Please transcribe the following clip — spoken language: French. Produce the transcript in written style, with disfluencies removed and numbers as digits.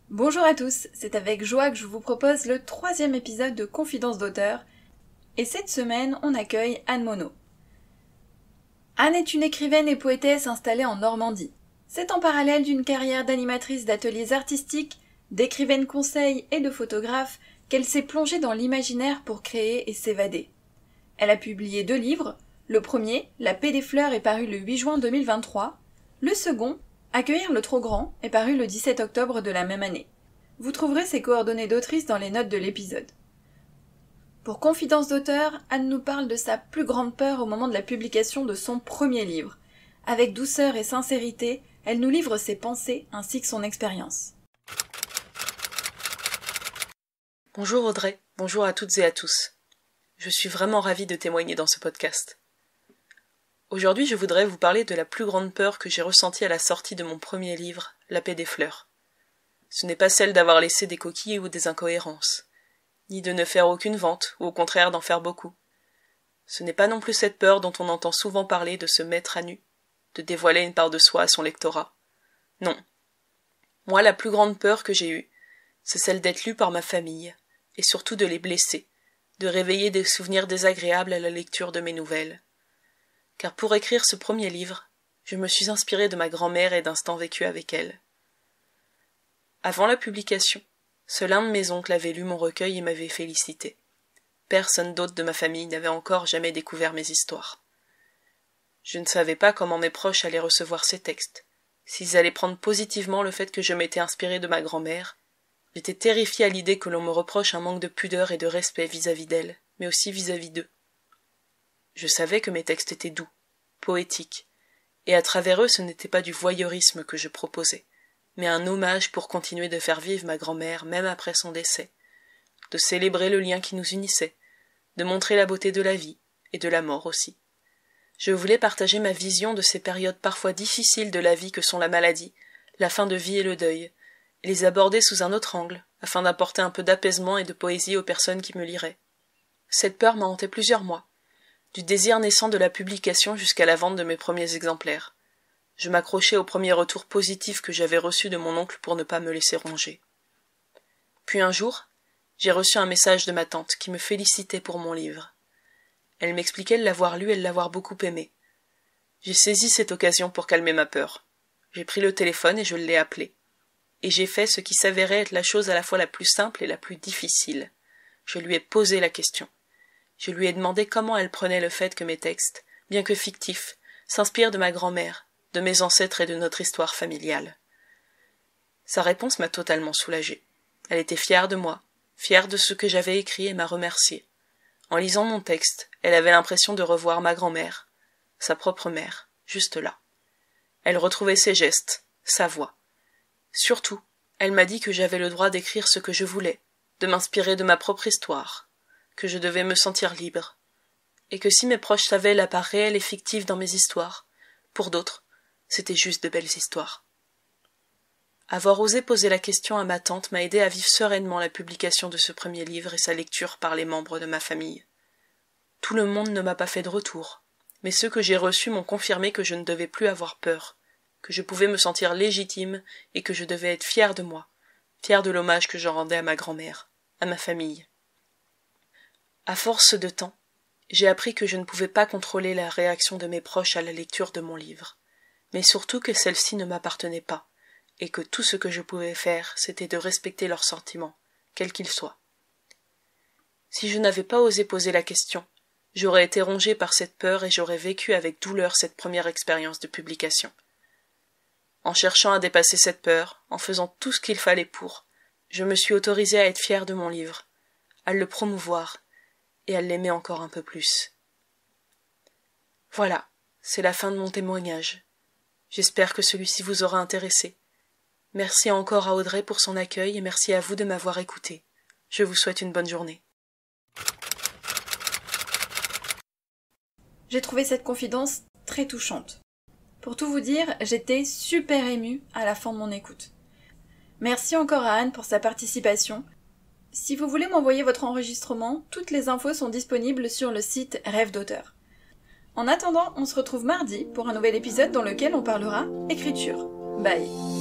Bonjour à tous, c'est avec joie que je vous propose le 3e épisode de Confidence d'auteur, et cette semaine on accueille Anne Monod. Anne est une écrivaine et poétesse installée en Normandie. C'est en parallèle d'une carrière d'animatrice d'ateliers artistiques, d'écrivaine conseil et de photographe qu'elle s'est plongée dans l'imaginaire pour créer et s'évader. Elle a publié 2 livres, le premier, La paix des fleurs, est paru le 8 juin 2023, le second, Accueillir le trop grand, est paru le 17 octobre de la même année. Vous trouverez ses coordonnées d'autrice dans les notes de l'épisode. Pour Confidence d'auteur, Anne nous parle de sa plus grande peur au moment de la publication de son premier livre. Avec douceur et sincérité, elle nous livre ses pensées ainsi que son expérience. Bonjour Audrey, bonjour à toutes et à tous. Je suis vraiment ravie de témoigner dans ce podcast. Aujourd'hui, je voudrais vous parler de la plus grande peur que j'ai ressentie à la sortie de mon premier livre, La paix des fleurs. Ce n'est pas celle d'avoir laissé des coquilles ou des incohérences, ni de ne faire aucune vente, ou au contraire d'en faire beaucoup. Ce n'est pas non plus cette peur dont on entend souvent parler de se mettre à nu, de dévoiler une part de soi à son lectorat. Non. Moi, la plus grande peur que j'ai eue, c'est celle d'être lue par ma famille, et surtout de les blesser, de réveiller des souvenirs désagréables à la lecture de mes nouvelles. Car pour écrire ce premier livre, je me suis inspirée de ma grand-mère et d'instants vécus avec elle. Avant la publication, seul un de mes oncles avait lu mon recueil et m'avait félicité. Personne d'autre de ma famille n'avait encore jamais découvert mes histoires. Je ne savais pas comment mes proches allaient recevoir ces textes, s'ils allaient prendre positivement le fait que je m'étais inspirée de ma grand-mère. J'étais terrifiée à l'idée que l'on me reproche un manque de pudeur et de respect vis-à-vis d'elle, mais aussi vis-à-vis d'eux. Je savais que mes textes étaient doux, poétiques, et à travers eux ce n'était pas du voyeurisme que je proposais, mais un hommage pour continuer de faire vivre ma grand-mère même après son décès, de célébrer le lien qui nous unissait, de montrer la beauté de la vie, et de la mort aussi. Je voulais partager ma vision de ces périodes parfois difficiles de la vie que sont la maladie, la fin de vie et le deuil, et les aborder sous un autre angle, afin d'apporter un peu d'apaisement et de poésie aux personnes qui me liraient. Cette peur m'a hanté plusieurs mois, du désir naissant de la publication jusqu'à la vente de mes premiers exemplaires. Je m'accrochais aux premiers retours positifs que j'avais reçus de mon oncle pour ne pas me laisser ronger. Puis un jour, j'ai reçu un message de ma tante qui me félicitait pour mon livre. Elle m'expliquait l'avoir lu et l'avoir beaucoup aimé. J'ai saisi cette occasion pour calmer ma peur. J'ai pris le téléphone et je l'ai appelée. Et j'ai fait ce qui s'avérait être la chose à la fois la plus simple et la plus difficile. Je lui ai posé la question. Je lui ai demandé comment elle prenait le fait que mes textes, bien que fictifs, s'inspirent de ma grand-mère, de mes ancêtres et de notre histoire familiale. Sa réponse m'a totalement soulagée. Elle était fière de moi, fière de ce que j'avais écrit et m'a remerciée. En lisant mon texte, elle avait l'impression de revoir ma grand-mère, sa propre mère, juste là. Elle retrouvait ses gestes, sa voix. Surtout, elle m'a dit que j'avais le droit d'écrire ce que je voulais, de m'inspirer de ma propre histoire, que je devais me sentir libre, et que si mes proches savaient la part réelle et fictive dans mes histoires, pour d'autres, c'était juste de belles histoires. Avoir osé poser la question à ma tante m'a aidé à vivre sereinement la publication de ce premier livre et sa lecture par les membres de ma famille. Tout le monde ne m'a pas fait de retour, mais ceux que j'ai reçus m'ont confirmé que je ne devais plus avoir peur, que je pouvais me sentir légitime et que je devais être fière de moi, fière de l'hommage que j'en rendais à ma grand-mère, à ma famille. À force de temps, j'ai appris que je ne pouvais pas contrôler la réaction de mes proches à la lecture de mon livre, mais surtout que celle-ci ne m'appartenait pas, et que tout ce que je pouvais faire, c'était de respecter leurs sentiments, quels qu'ils soient. Si je n'avais pas osé poser la question, j'aurais été rongée par cette peur et j'aurais vécu avec douleur cette première expérience de publication. En cherchant à dépasser cette peur, en faisant tout ce qu'il fallait pour, je me suis autorisée à être fière de mon livre, à le promouvoir, et à l'aimer encore un peu plus. Voilà, c'est la fin de mon témoignage. J'espère que celui-ci vous aura intéressé. Merci encore à Audrey pour son accueil et merci à vous de m'avoir écouté. Je vous souhaite une bonne journée. J'ai trouvé cette confidence très touchante. Pour tout vous dire, j'étais super émue à la fin de mon écoute. Merci encore à Anne pour sa participation. Si vous voulez m'envoyer votre enregistrement, toutes les infos sont disponibles sur le site Rêve d'auteur. En attendant, on se retrouve mardi pour un nouvel épisode dans lequel on parlera écriture. Bye.